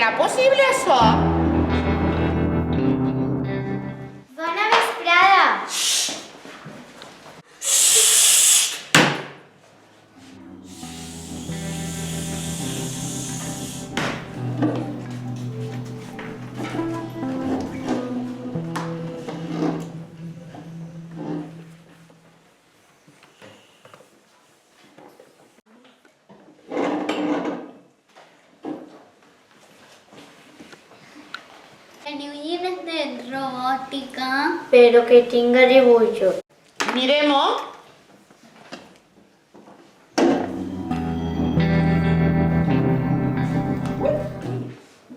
Serà possible, això? Bona vesprada. Teniu llibres de robòtica? Però que tinga dibuixos. Mirem-ho.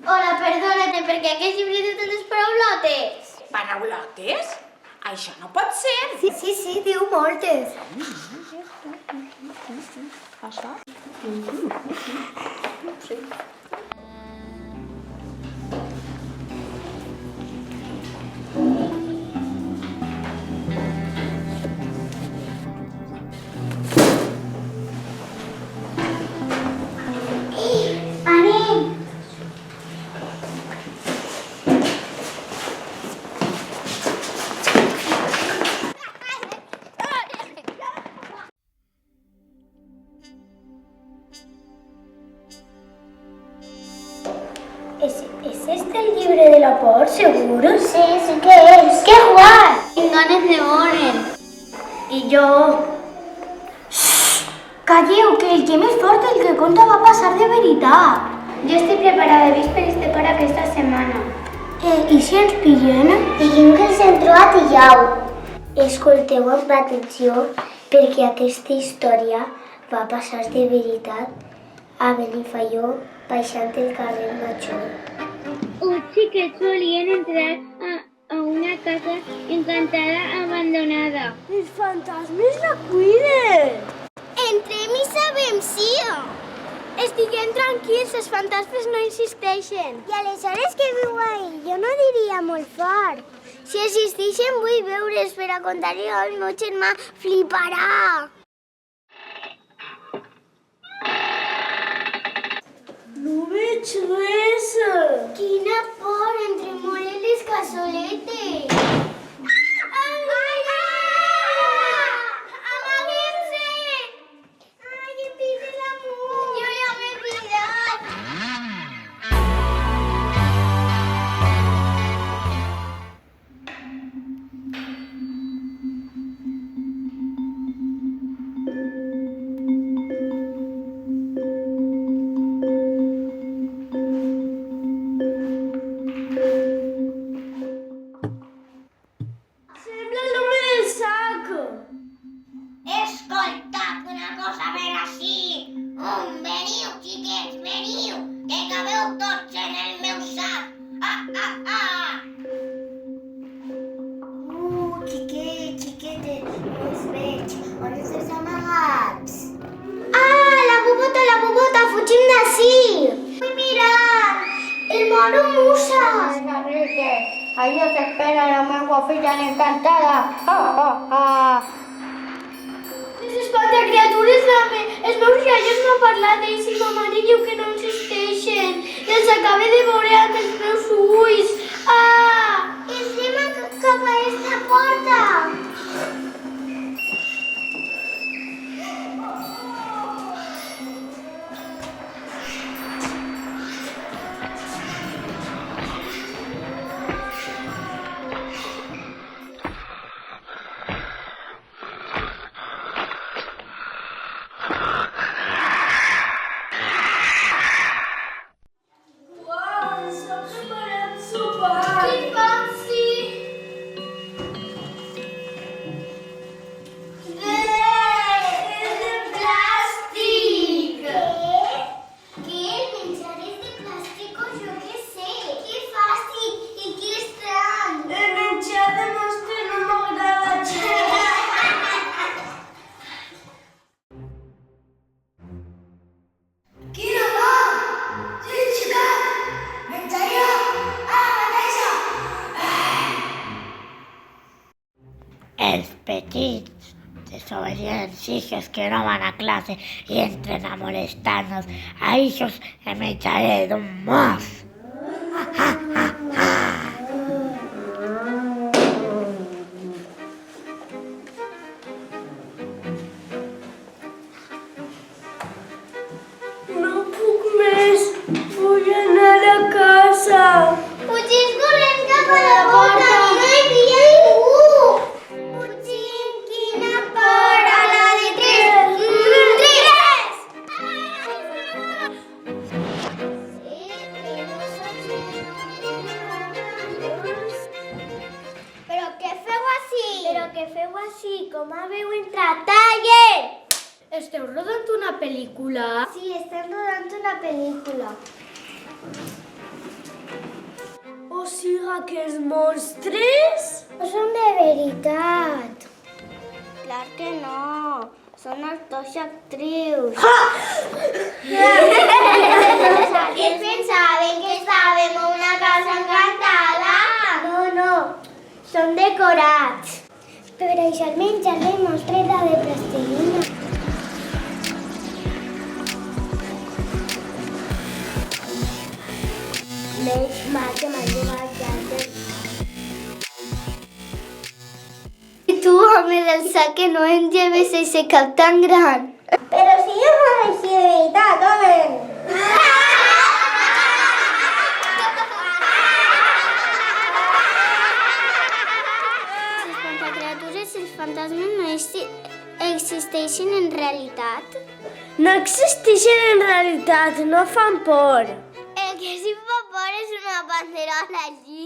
Hola, perdona, per què aquests llibres de tantes paraulotes? Paraulotes? Això no pot ser. Sí, diu moltes. Això? Anem. ¿Es este el libre de la por, seguro? Sí que es. ¡Qué guay! Tinc ganes de veure'l. I jo... Calleu, que el que més fort el que conta va passar de veritat. Jo estic preparada, he vist pel de per aquesta setmana. I si ens pillen? Diguem que ens hem trobat i jau. Escolteu amb atenció, perquè aquesta història va passar de veritat a Benifaió, baixant el carrer Major. Uns xiquets volien entrar a una casa encantada abandonada. Els fantasmes la cuiden! Entrem i sabem sí! Estiguem tranquils, els fantasmes no existeixen. I aleshores què viu ahí? Jo no diria molt fort. Si existeixen vull veure's per a contar-li al meu germà. Fliparà! No veig res! Quina por! Entrem molt en les cassoletes! Veniu, xiquets, veniu, que cabeu tots en el meu sac. Xiquetes, no els veig. On estàs amagats? La bubota, fugim d'ací! Vull mirar! El moro Musa! Enrique, ahí os espera la meva filla encantada. Espanta, criatures, els meus iaios m'han parlat d'ells i ma mare diu que no existeixen. I els acabo de veure amb els meus ulls. Entrem cap a esta porta. Els petits desobedients hijos que no van a clase y entren a molestarnos, a ellos me echaré de un más. Esteu rodant una pel·lícula? Sí, estem rodant una pel·lícula. O sigui que els monstres no són de veritat. Clar que no. Són actors i actrius. ¿Qué pensaven? ¿Que estàvem a una casa encantada? No. Són decorats. Per això el menjar del monstre era de plastilina. Menys mal que m'han llevat ja. I tu, home del sac, que no em lleves ese cap tan gran. Però si jo m'ho així de veritat, home. Les fantascriatures, els fantasmes no existeixen en realitat? No existeixen en realitat, no fan por. El que sí fa por és una banderola allí.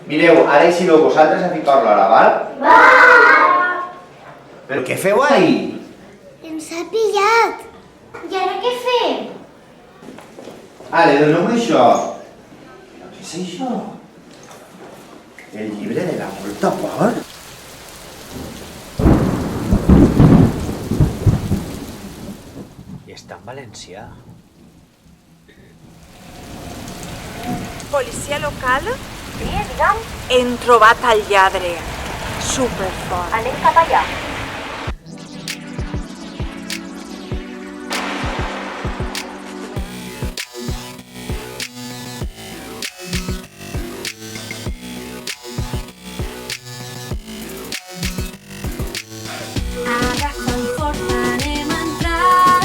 Mireu, ara eixireu vosaltres a ficar-lo a la val? Va! Però què feu ahí? Ens ha pillat. I ara què fem? Ale, doneu-me això. Però què és això? El llibre de la molta por? I està en valencià. Policia local? Sí, digue'm. Hem trobat el lladre. Superfort. Anem cap allà. Agafa'm fort, anem a entrar.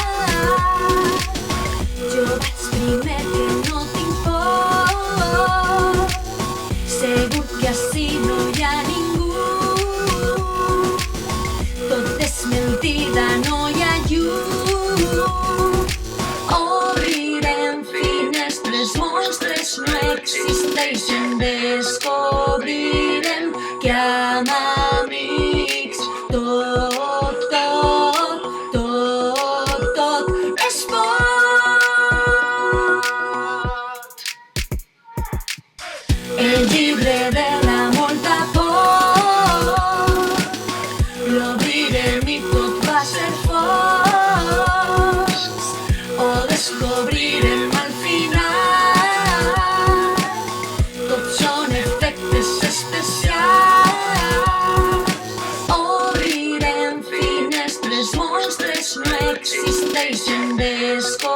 Jo vaig primer que no tinc por. Segur que ací no hi ha ningú. Tot és mentida, no hi ha llum. Obrirem finestres, monstres no existeixen. Descobrirem que amb amics tot es pot. El llibre de la molta por l'obrirem i tot va ser fos. O descobrirem al final tots són efectes especials. Obrirem finestres, monstres no existeixen. Descobrirem